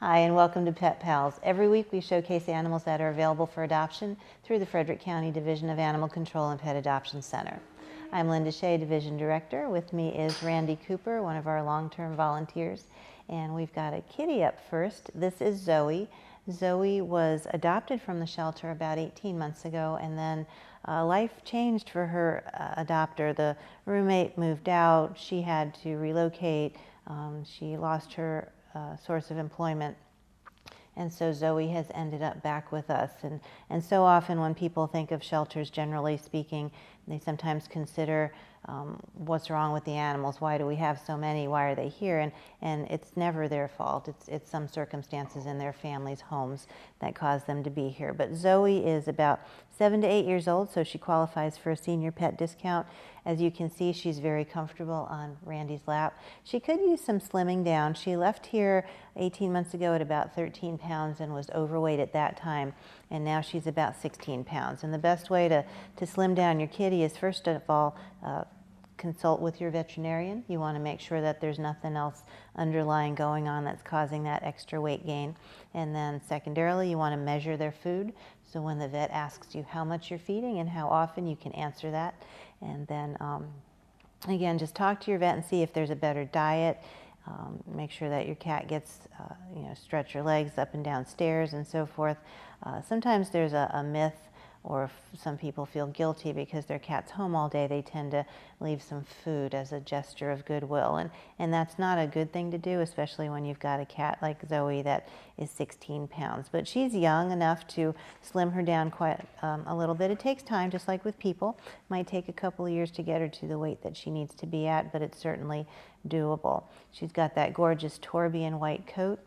Hi, and welcome to Pet Pals. Every week we showcase animals that are available for adoption through the Frederick County Division of Animal Control and Pet Adoption Center. I'm Linda Shea, Division Director. With me is Randy Cooper, one of our long-term volunteers. And we've got a kitty up first. This is Zoe. Zoe was adopted from the shelter about 18 months ago, and then life changed for her adopter. The roommate moved out. She had to relocate. She lost her source of employment. And so Zoe has ended up back with us. And so often when people think of shelters, generally speaking, they sometimes consider what's wrong with the animals. Why do we have so many? Why are they here? And it's never their fault. It's some circumstances in their families' homes that cause them to be here. But Zoe is about 7 to 8 years old, so she qualifies for a senior pet discount. As you can see, she's very comfortable on Randy's lap. She could use some slimming down. She left here 18 months ago at about 13 pounds and was overweight at that time, and now she's about 16 pounds. And the best way to slim down your kitty is, first of all, consult with your veterinarian. You want to make sure that there's nothing else underlying going on that's causing that extra weight gain. And then secondarily, you want to measure their food. So when the vet asks you how much you're feeding and how often, you can answer that. And then again, just talk to your vet and see if there's a better diet. Make sure that your cat gets, stretch your legs up and down stairs and so forth. Sometimes there's a myth, or if some people feel guilty because their cat's home all day, they tend to leave some food as a gesture of goodwill. And that's not a good thing to do, especially when you've got a cat like Zoe that is 16 pounds. But she's young enough to slim her down quite a little bit. It takes time, just like with people. It might take a couple of years to get her to the weight that she needs to be at, but it's certainly doable. She's got that gorgeous Torbian white coat,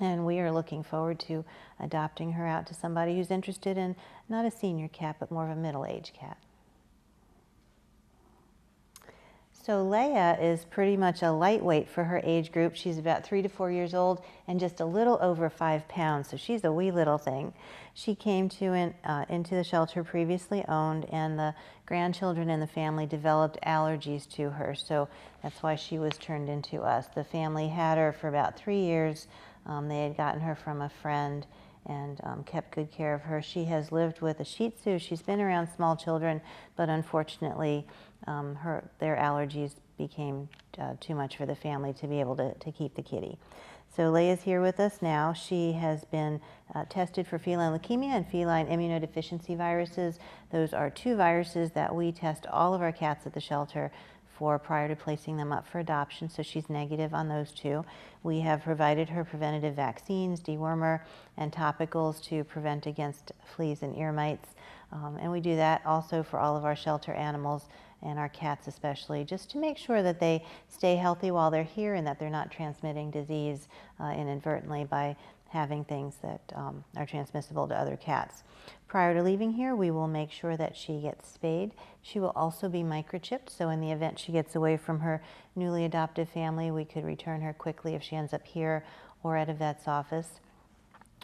and we are looking forward to adopting her out to somebody who's interested in not a senior cat, but more of a middle-aged cat. So Leia is pretty much a lightweight for her age group. She's about 3 to 4 years old and just a little over 5 pounds, so she's a wee little thing. She came into the shelter previously owned, and the grandchildren in the family developed allergies to her, so that's why she was turned into us. The family had her for about 3 years. They had gotten her from a friend and kept good care of her. She has lived with a Shih Tzu. She's been around small children, but unfortunately their allergies became too much for the family to be able to keep the kitty. So Leia's here with us now. She has been tested for feline leukemia and feline immunodeficiency viruses. Those are 2 viruses that we test all of our cats at the shelter for prior to placing them up for adoption, so she's negative on those 2. We have provided her preventative vaccines, dewormer, and topicals to prevent against fleas and ear mites. And we do that also for all of our shelter animals, and our cats especially, just to make sure that they stay healthy while they're here and that they're not transmitting disease inadvertently by having things that are transmissible to other cats. Prior to leaving here, we will make sure that she gets spayed. She will also be microchipped, so in the event she gets away from her newly adopted family, we could return her quickly if she ends up here or at a vet's office.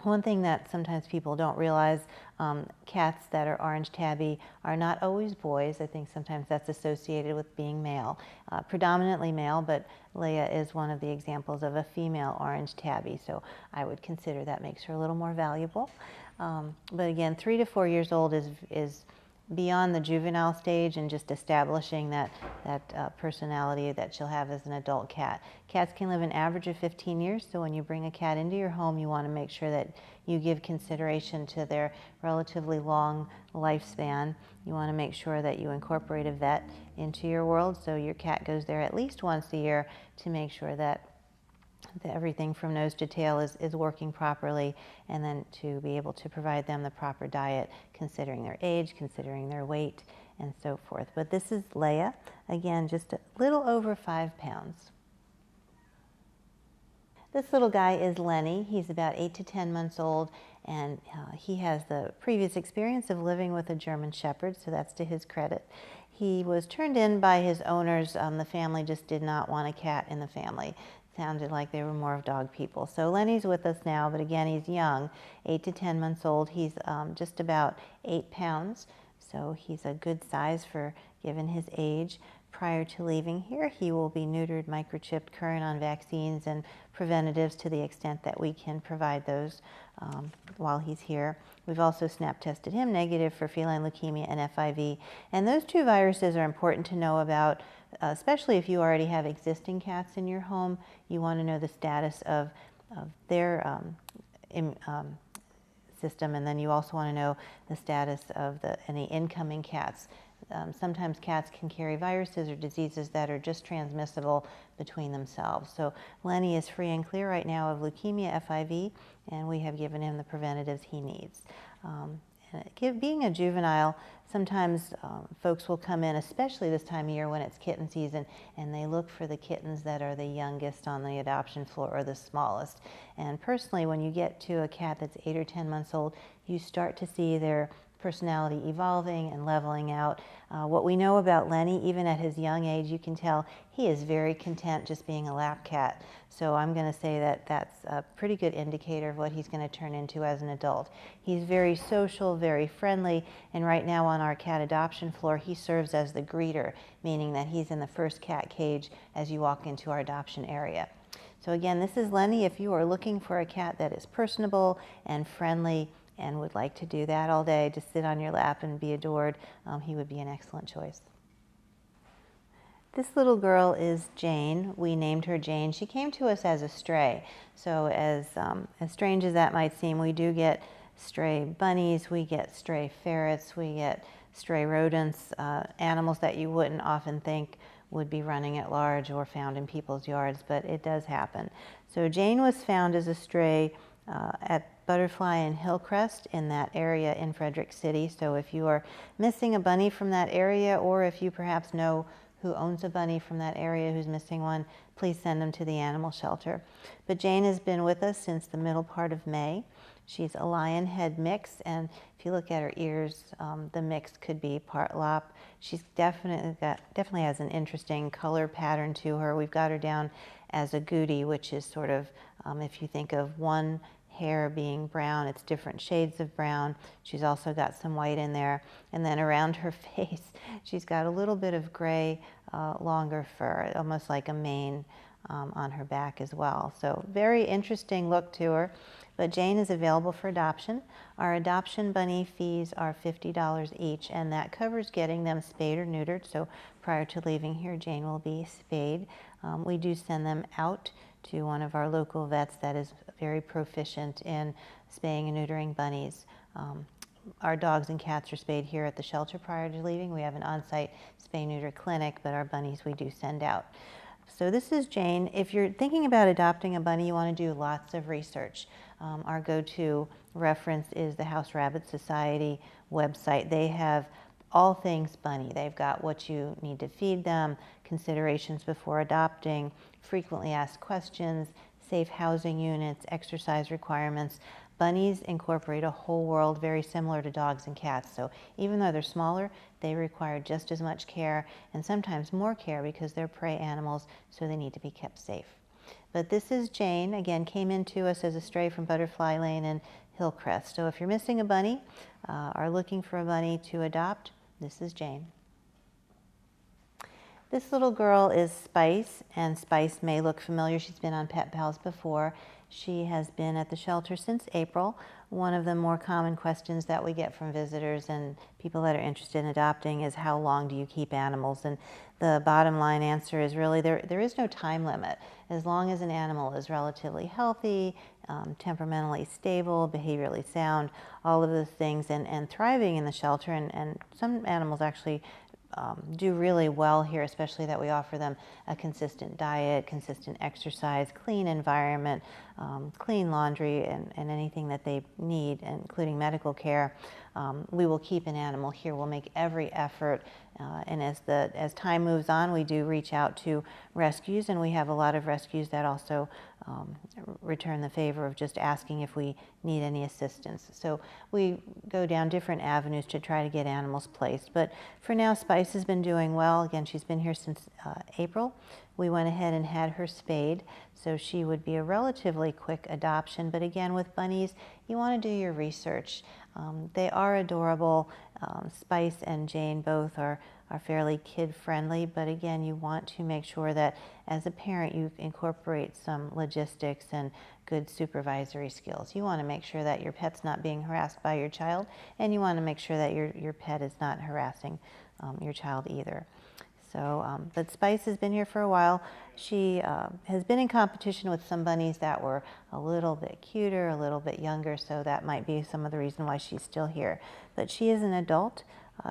One thing that sometimes people don't realize, cats that are orange tabby are not always boys. I think sometimes that's associated with being male. Predominantly male, but Leia is one of the examples of a female orange tabby, so I would consider that makes her a little more valuable. But again, 3 to 4 years old is beyond the juvenile stage and just establishing that personality that she'll have as an adult cat. Cats can live an average of 15 years, so when you bring a cat into your home, you want to make sure that you give consideration to their relatively long lifespan. You want to make sure that you incorporate a vet into your world, so your cat goes there at least once a year to make sure that everything from nose to tail is working properly, and then to be able to provide them the proper diet, considering their age, considering their weight, and so forth. But this is Leia, again, just a little over 5 pounds. This little guy is Lenny. He's about 8 to 10 months old, and he has the previous experience of living with a German Shepherd, so that's to his credit. He was turned in by his owners. The family just did not want a cat in the family. Sounded like they were more of dog people. So Lenny's with us now, but again, he's young, 8 to 10 months old. He's just about 8 pounds, so he's a good size for given his age. prior to leaving here. He will be neutered, microchipped, current on vaccines and preventatives to the extent that we can provide those while he's here. We've also snap tested him negative for feline leukemia and FIV. And those two viruses are important to know about, especially if you already have existing cats in your home. You want to know the status of their system, and then you also want to know the status of any incoming cats. Sometimes cats can carry viruses or diseases that are just transmissible between themselves. So Lenny is free and clear right now of leukemia, FIV, and we have given him the preventatives he needs. Being a juvenile, sometimes folks will come in, especially this time of year when it's kitten season, and they look for the kittens that are the youngest on the adoption floor or the smallest. And personally, when you get to a cat that's 8 or 10 months old, you start to see their personality evolving and leveling out. What we know about Lenny, even at his young age, you can tell he is very content just being a lap cat. So I'm going to say that that's a pretty good indicator of what he's going to turn into as an adult. He's very social, very friendly, and right now on our cat adoption floor, he serves as the greeter, meaning that he's in the first cat cage as you walk into our adoption area. So again, this is Lenny. If you are looking for a cat that is personable and friendly and would like to do that all day, just sit on your lap and be adored, he would be an excellent choice. This little girl is Jane. We named her Jane. She came to us as a stray. So as strange as that might seem, we do get stray bunnies, we get stray ferrets, we get stray rodents, animals that you wouldn't often think would be running at large or found in people's yards, but it does happen. So Jane was found as a stray at Butterfly and Hillcrest in that area in Frederick City. So if you are missing a bunny from that area, or if you perhaps know who owns a bunny from that area who's missing one, please send them to the animal shelter. But Jane has been with us since the middle part of May. She's a lion head mix, and if you look at her ears, the mix could be part lop. She's definitely has an interesting color pattern to her. We've got her down as a goody, which is sort of, if you think of one hair being brown, it's different shades of brown. She's also got some white in there. And then around her face, she's got a little bit of gray, longer fur, almost like a mane on her back as well. So very interesting look to her. But Jane is available for adoption. Our adoption bunny fees are $50 each, and that covers getting them spayed or neutered. So prior to leaving here, Jane will be spayed. We do send them out to one of our local vets that is very proficient in spaying and neutering bunnies. Our dogs and cats are spayed here at the shelter prior to leaving. We have an on-site spay-neuter clinic, but our bunnies we do send out. So this is Jane. If you're thinking about adopting a bunny, you want to do lots of research. Our go-to reference is the House Rabbit Society website. They have all things bunny. They've got what you need to feed them, considerations before adopting, frequently asked questions, safe housing units, exercise requirements. Bunnies incorporate a whole world very similar to dogs and cats. So even though they're smaller, they require just as much care and sometimes more care because they're prey animals, so they need to be kept safe. But this is Jane, again, came into us as a stray from Butterfly Lane and Hillcrest. So if you're missing a bunny, are looking for a bunny to adopt, this is Jane. This little girl is Spice, and Spice may look familiar. She's been on Pet Pals before. She has been at the shelter since April. One of the more common questions that we get from visitors and people that are interested in adopting is how long do you keep animals? And the bottom line answer is really there is no time limit. As long as an animal is relatively healthy, temperamentally stable, behaviorally sound, all of those things, and thriving in the shelter, and some animals actually do really well here, especially that we offer them a consistent diet, consistent exercise, clean environment, clean laundry, and anything that they need, including medical care. We will keep an animal here. We'll make every effort, and as time moves on, we do reach out to rescues, and we have a lot of rescues that also return the favor of just asking if we need any assistance. So we go down different avenues to try to get animals placed. But for now, Spice has been doing well. Again, she's been here since April. We went ahead and had her spayed, so she would be a relatively quick adoption. But again, with bunnies, you want to do your research. They are adorable. Spice and Jane both are are fairly kid-friendly, but again, you want to make sure that as a parent you incorporate some logistics and good supervisory skills. You want to make sure that your pet's not being harassed by your child, and you want to make sure that your pet is not harassing your child either. So, but Spice has been here for a while. She has been in competition with some bunnies that were a little bit cuter, a little bit younger, so that might be some of the reason why she's still here. But she is an adult.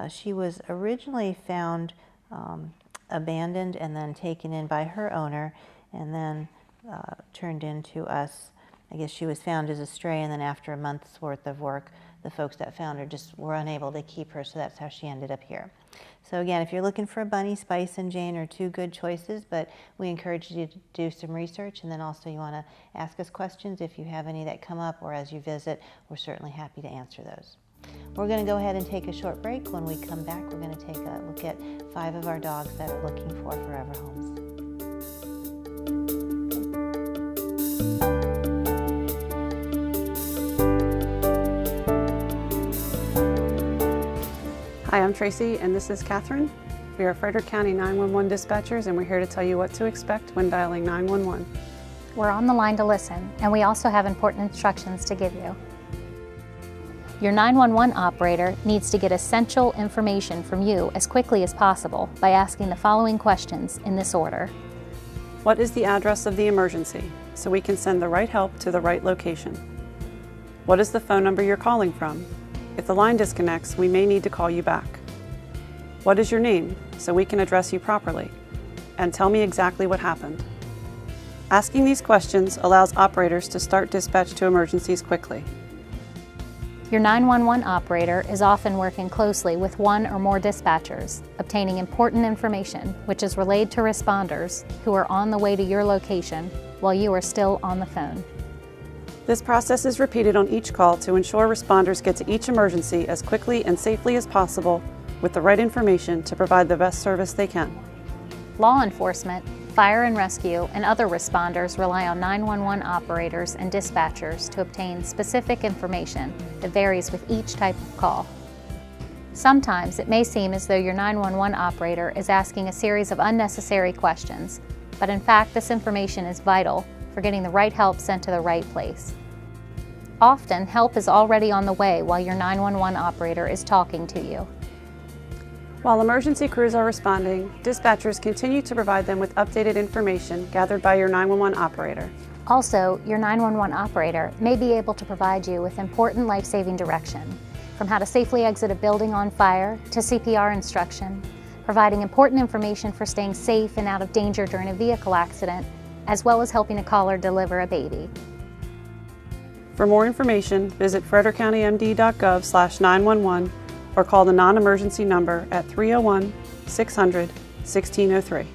She was originally found abandoned and then taken in by her owner, and then turned into us. I guess she was found as a stray, and then after a month's worth of work, the folks that found her just were unable to keep her, so that's how she ended up here. So again, if you're looking for a bunny, Spice and Jane are two good choices, but we encourage you to do some research, and then also you want to ask us questions if you have any that come up or as you visit. We're certainly happy to answer those. We're going to go ahead and take a short break. When we come back, we're going to take a look at 5 of our dogs that are looking for forever homes. Hi, I'm Tracy, and this is Catherine. We are Frederick County 911 dispatchers, and we're here to tell you what to expect when dialing 911. We're on the line to listen, and we also have important instructions to give you. Your 911 operator needs to get essential information from you as quickly as possible by asking the following questions in this order. What is the address of the emergency so we can send the right help to the right location? What is the phone number you're calling from? If the line disconnects, we may need to call you back. What is your name so we can address you properly? And tell me exactly what happened. Asking these questions allows operators to start dispatch to emergencies quickly. Your 911 operator is often working closely with one or more dispatchers, obtaining important information which is relayed to responders who are on the way to your location while you are still on the phone. This process is repeated on each call to ensure responders get to each emergency as quickly and safely as possible with the right information to provide the best service they can. Law enforcement, fire and rescue, and other responders rely on 911 operators and dispatchers to obtain specific information that varies with each type of call. Sometimes it may seem as though your 911 operator is asking a series of unnecessary questions, but in fact this information is vital for getting the right help sent to the right place. Often, help is already on the way while your 911 operator is talking to you. While emergency crews are responding, dispatchers continue to provide them with updated information gathered by your 911 operator. Also, your 911 operator may be able to provide you with important life-saving direction, from how to safely exit a building on fire to CPR instruction, providing important information for staying safe and out of danger during a vehicle accident, as well as helping a caller deliver a baby. For more information, visit frederickcountymd.gov/911 or call the non-emergency number at 301-600-1603.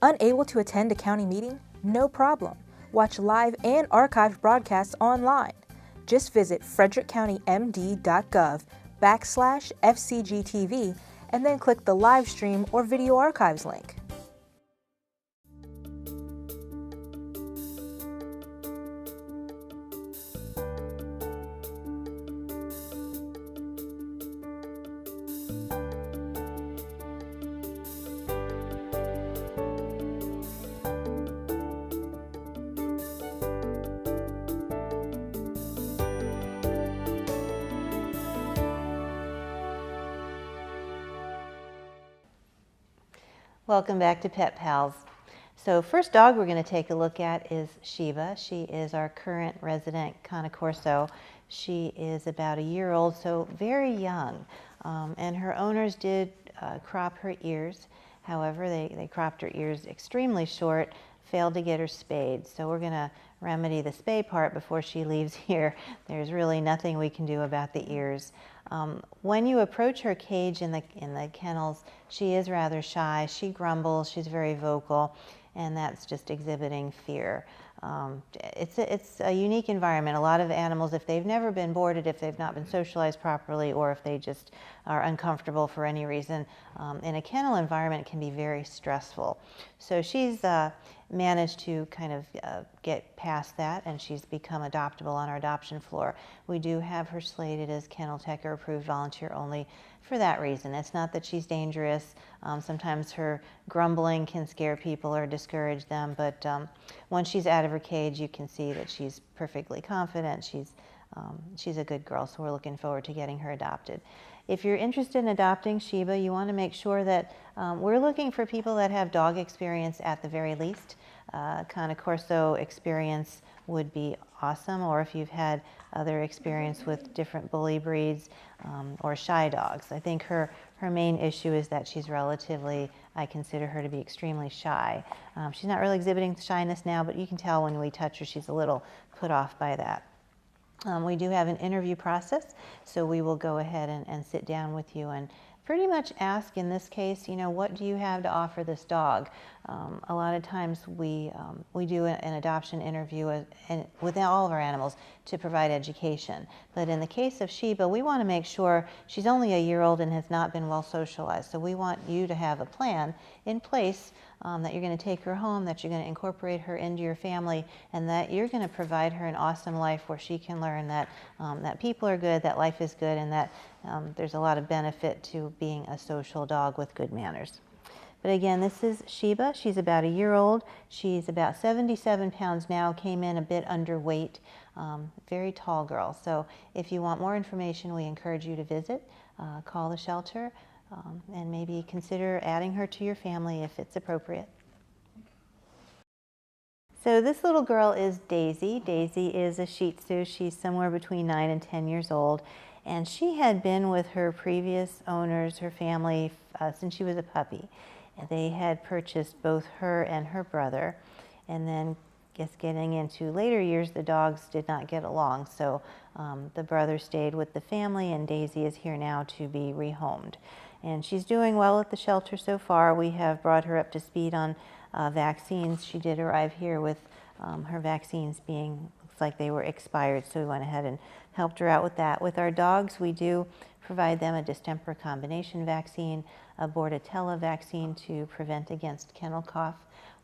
Unable to attend a county meeting? No problem. Watch live and archived broadcasts online. Just visit frederickcountymd.gov/FCG-TV and then click the live stream or video archives link. Welcome back to Pet Pals. So first dog we're going to take a look at is Shiva. She is our current resident Cane Corso. She is about a year old, so very young. And her owners did crop her ears. However, they cropped her ears extremely short, failed to get her spayed. So we're going to remedy the spay part before she leaves here. There's really nothing we can do about the ears. When you approach her cage in the kennels, she is rather shy. She grumbles, she's very vocal, and that's just exhibiting fear. It's a unique environment. A lot of animals, if they've never been boarded, if they've not been socialized properly, or if they just are uncomfortable for any reason, in a kennel environment, it can be very stressful. So she's managed to kind of get past that, and she's become adoptable on our adoption floor. We do have her slated as Kennel Tech or approved volunteer only for that reason. It's not that she's dangerous. Sometimes her grumbling can scare people or discourage them, but once she's out of her cage, you can see that she's perfectly confident. She's a good girl, so we're looking forward to getting her adopted. If you're interested in adopting Sheba, you want to make sure that we're looking for people that have dog experience at the very least. Cane Corso experience would be awesome, or if you've had other experience with different bully breeds or shy dogs. I think her main issue is that she's relatively, I consider her to be extremely shy. She's not really exhibiting shyness now, but you can tell when we touch her, she's a little put off by that. We do have an interview process, so we will go ahead and sit down with you and pretty much ask, in this case, what do you have to offer this dog? A lot of times we do an adoption interview with all of our animals to provide education. But in the case of Sheba, we want to make sure she's only a year old and has not been well socialized. So we want you to have a plan in place that you're going to take her home, that you're going to incorporate her into your family, and that you're going to provide her an awesome life where she can learn that people are good, that life is good, and that there's a lot of benefit to being a social dog with good manners. But again, this is Sheba. She's about a year old. She's about 77 pounds now, came in a bit underweight, very tall girl. So if you want more information, we encourage you to visit, call the shelter, and maybe consider adding her to your family if it's appropriate. So this little girl is Daisy. Daisy is a Shih Tzu. She's somewhere between 9 and 10 years old. And she had been with her previous owners, her family, since she was a puppy. They had purchased both her and her brother. And then, getting into later years, the dogs did not get along. So the brother stayed with the family, and Daisy is here now to be rehomed. And she's doing well at the shelter so far. We have brought her up to speed on vaccines. She did arrive here with her vaccines being, looks like they were expired, so we went ahead and helped her out with that. With our dogs, we do provide them a distemper combination vaccine, a Bordetella vaccine to prevent against kennel cough.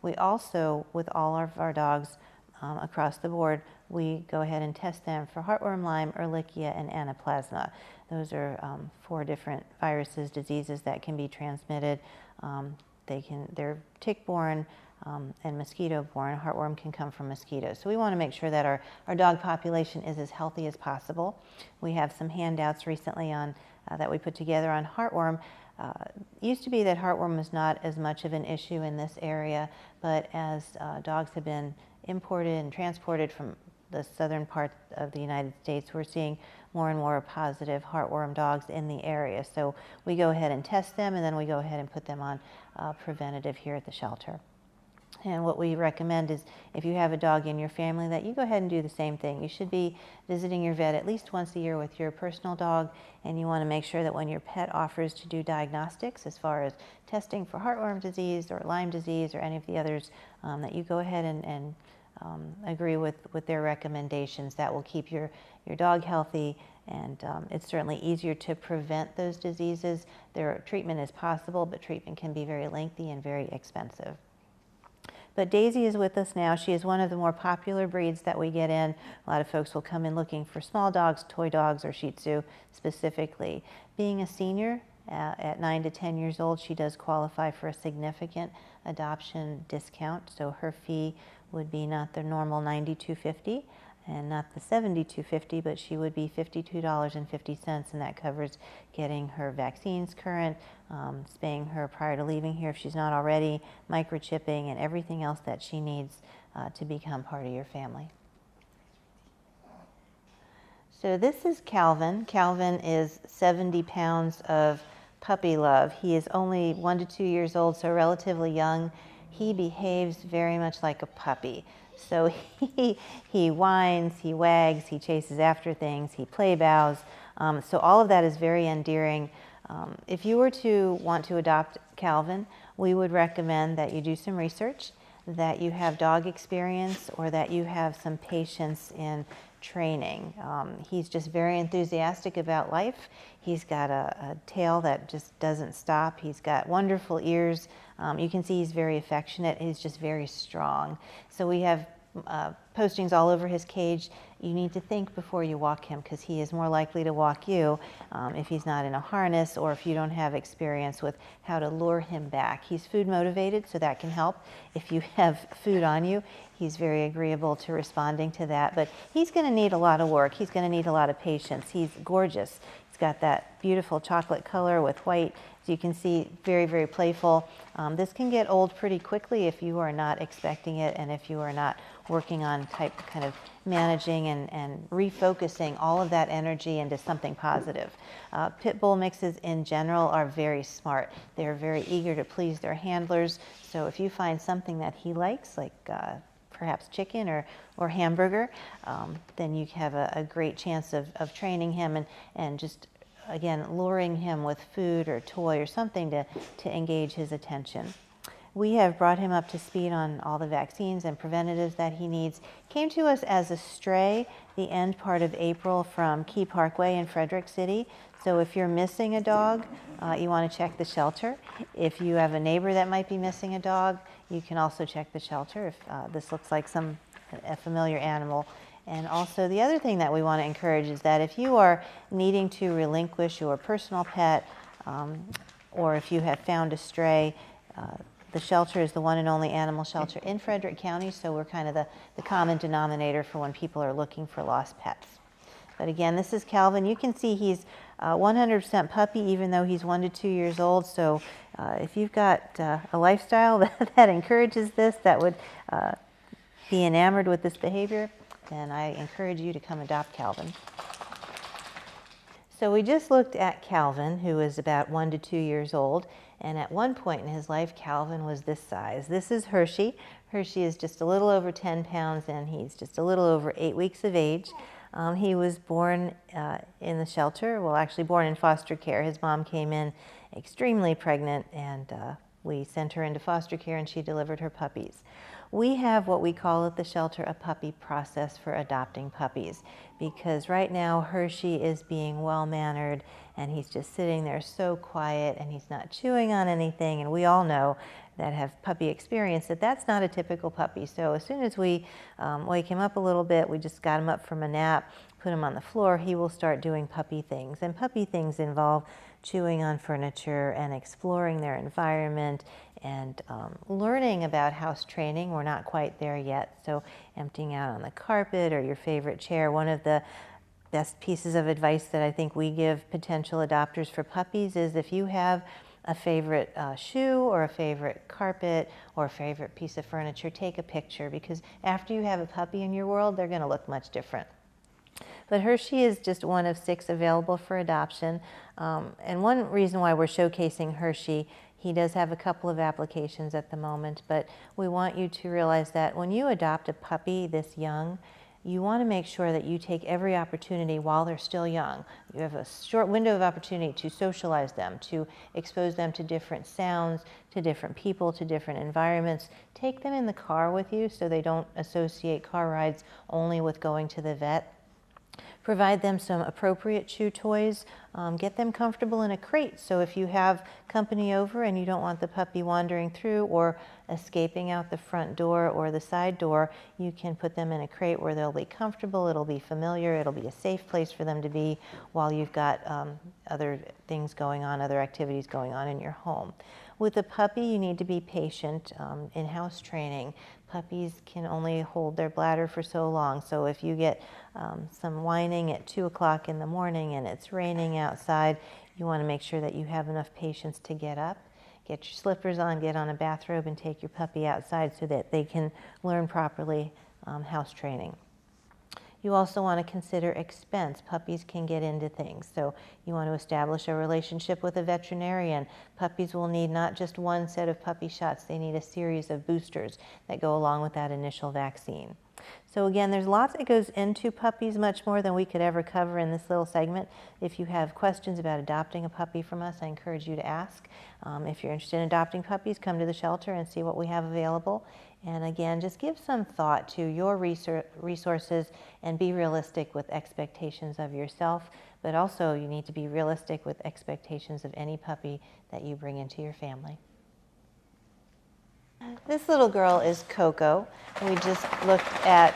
We also, with all of our dogs across the board, we go ahead and test them for heartworm, Lyme, Ehrlichia, and Anaplasma. Those are 4 different viruses, diseases that can be transmitted. They're tick-borne and mosquito-borne. Heartworm can come from mosquitoes. So we want to make sure that our dog population is as healthy as possible. We have some handouts recently on that we put together on heartworm. Used to be that heartworm was not as much of an issue in this area, but as dogs have been imported and transported from the southern part of the United States, we're seeing more and more positive heartworm dogs in the area. So we go ahead and test them, and then we go ahead and put them on preventative here at the shelter. And what we recommend is, if you have a dog in your family, that you go ahead and do the same thing. You should be visiting your vet at least once a year with your personal dog, and you want to make sure that when your pet offers to do diagnostics as far as testing for heartworm disease or Lyme disease or any of the others, that you go ahead and agree with their recommendations. That will keep your dog healthy, and it's certainly easier to prevent those diseases. Treatment is possible, but treatment can be very lengthy and very expensive. But Daisy is with us now. She is one of the more popular breeds that we get in. A lot of folks will come in looking for small dogs, toy dogs, or Shih Tzu specifically. Being a senior at 9 to 10 years old, she does qualify for a significant adoption discount. So her fee would be not the normal $92.50 and not the $72.50, but she would be $52.50, and that covers getting her vaccines current, spaying her prior to leaving here if she's not already, microchipping, and everything else that she needs to become part of your family. So this is Calvin. Calvin is 70 pounds of puppy love. He is only 1 to 2 years old, so relatively young. He behaves very much like a puppy. So he whines, he wags, he chases after things, he play bows. So all of that is very endearing. If you were to want to adopt Calvin, we would recommend that you do some research, that you have dog experience or that you have some patience in training. He's just very enthusiastic about life. He's got a tail that just doesn't stop. He's got wonderful ears. You can see he's very affectionate. He's just very strong. So we have postings all over his cage. You need to think before you walk him, because he is more likely to walk you if he's not in a harness or if you don't have experience with how to lure him back. He's food motivated, so that can help. If you have food on you, he's very agreeable to responding to that, but he's going to need a lot of work. He's going to need a lot of patience. He's gorgeous. He's got that beautiful chocolate color with white. As you can see, very, very playful. This can get old pretty quickly if you are not expecting it and if you are not working on kind of managing and refocusing all of that energy into something positive. Pit bull mixes in general are very smart. They're very eager to please their handlers. So if you find something that he likes, like perhaps chicken or hamburger, then you have a great chance of training him and just, again, luring him with food or toy or something to engage his attention. We have brought him up to speed on all the vaccines and preventatives that he needs. Came to us as a stray the end part of April from Key Parkway in Frederick City. So if you're missing a dog, you want to check the shelter. If you have a neighbor that might be missing a dog, you can also check the shelter if this looks like a familiar animal. And also the other thing that we want to encourage is that if you are needing to relinquish your personal pet, or if you have found a stray, the shelter is the one and only animal shelter in Frederick County, so we're kind of the common denominator for when people are looking for lost pets. But again, this is Calvin. You can see he's 100% puppy, even though he's 1 to 2 years old. So if you've got a lifestyle that encourages this, that would be enamored with this behavior, then I encourage you to come adopt Calvin. So we just looked at Calvin, who is about 1 to 2 years old. And at one point in his life, Calvin was this size. This is Hershey. Hershey is just a little over 10 pounds, and he's just a little over 8 weeks of age. He was born in the shelter, well, actually born in foster care. His mom came in extremely pregnant, and we sent her into foster care, and she delivered her puppies. We have what we call at the shelter a puppy process for adopting puppies, because right now Hershey is being well-mannered and he's just sitting there so quiet and he's not chewing on anything, and we all know that have puppy experience that that's not a typical puppy. So as soon as we wake him up a little bit, we just got him up from a nap, put him on the floor, he will start doing puppy things. And puppy things involve chewing on furniture and exploring their environment and learning about house training. We're not quite there yet, so emptying out on the carpet or your favorite chair. One of the best pieces of advice that I think we give potential adopters for puppies is if you have a favorite shoe or a favorite carpet or a favorite piece of furniture, take a picture, because after you have a puppy in your world, they're going to look much different. But Hershey is just one of 6 available for adoption. And one reason why we're showcasing Hershey, he does have a couple of applications at the moment, but we want you to realize that when you adopt a puppy this young, you want to make sure that you take every opportunity while they're still young. You have a short window of opportunity to socialize them, to expose them to different sounds, to different people, to different environments. Take them in the car with you so they don't associate car rides only with going to the vet. Provide them some appropriate chew toys. Get them comfortable in a crate. So if you have company over and you don't want the puppy wandering through or escaping out the front door or the side door, you can put them in a crate where they'll be comfortable, it'll be familiar, it'll be a safe place for them to be while you've got other things going on, other activities going on in your home. With a puppy, you need to be patient. In house training, puppies can only hold their bladder for so long. So if you get some whining at 2 o'clock in the morning and it's raining outside, you want to make sure that you have enough patience to get up, get your slippers on, get on a bathrobe, and take your puppy outside so that they can learn properly house training. You also want to consider expense. Puppies can get into things, so you want to establish a relationship with a veterinarian. Puppies will need not just one set of puppy shots, they need a series of boosters that go along with that initial vaccine. So again, there's lots that goes into puppies, much more than we could ever cover in this little segment. If you have questions about adopting a puppy from us, I encourage you to ask. If you're interested in adopting puppies, come to the shelter and see what we have available. And again, just give some thought to your resources and be realistic with expectations of yourself, but also you need to be realistic with expectations of any puppy that you bring into your family. This little girl is Coco. We just looked at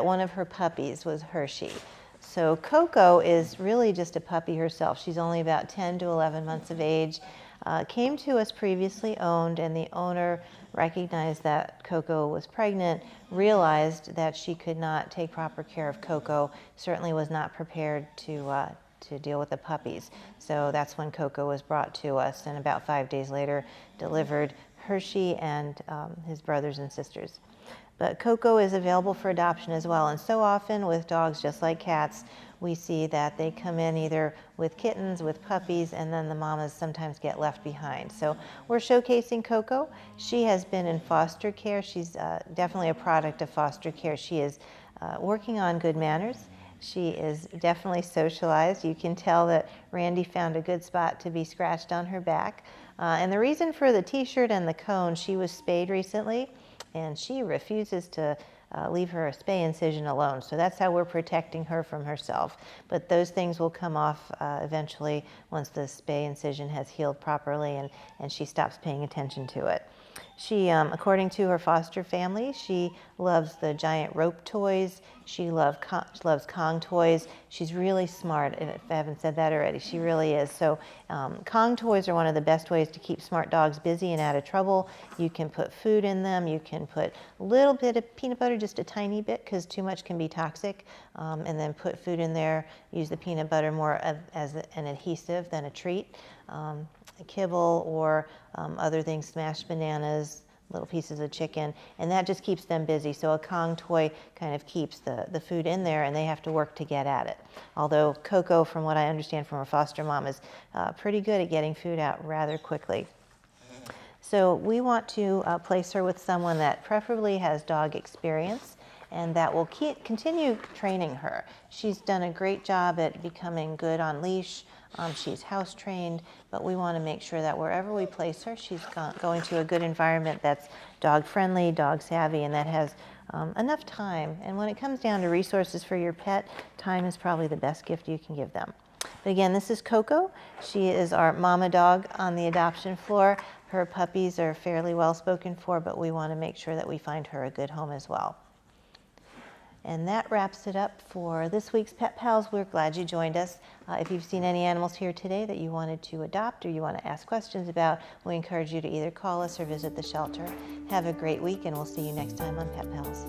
one of her puppies, was Hershey. So Coco is really just a puppy herself. She's only about 10 to 11 months of age. Came to us previously owned, and the owner recognized that Coco was pregnant, realized that she could not take proper care of Coco, certainly was not prepared to deal with the puppies. So that's when Coco was brought to us, and about 5 days later delivered Hershey and his brothers and sisters. But Coco is available for adoption as well, and so often with dogs, just like cats, we see that they come in either with kittens, with puppies, and then the mamas sometimes get left behind. So we're showcasing Coco. She has been in foster care. She's definitely a product of foster care. She is working on good manners. She is definitely socialized. You can tell that Randy found a good spot to be scratched on her back. And the reason for the t-shirt and the cone, she was spayed recently, and she refuses to leave her spay incision alone. So that's how we're protecting her from herself. But those things will come off eventually once the spay incision has healed properly and she stops paying attention to it. She, according to her foster family, she loves the giant rope toys. She loves Kong toys. She's really smart, if I haven't said that already. She really is. So Kong toys are one of the best ways to keep smart dogs busy and out of trouble. You can put food in them. You can put a little bit of peanut butter, just a tiny bit, because too much can be toxic, and then put food in there. Use the peanut butter more as an adhesive than a treat. Kibble or other things, smashed bananas, little pieces of chicken, and that just keeps them busy. So a Kong toy kind of keeps the food in there, and they have to work to get at it. Although Coco, from what I understand from her foster mom, is pretty good at getting food out rather quickly. So we want to place her with someone that preferably has dog experience and that will continue training her. She's done a great job at becoming good on leash. She's house trained, but we want to make sure that wherever we place her, she's going to a good environment that's dog friendly, dog savvy, and that has enough time. And when it comes down to resources for your pet, time is probably the best gift you can give them. But again, this is Coco. She is our mama dog on the adoption floor. Her puppies are fairly well spoken for, but we want to make sure that we find her a good home as well. And that wraps it up for this week's Pet Pals. We're glad you joined us. If you've seen any animals here today that you wanted to adopt or you want to ask questions about, we encourage you to either call us or visit the shelter. Have a great week, and we'll see you next time on Pet Pals.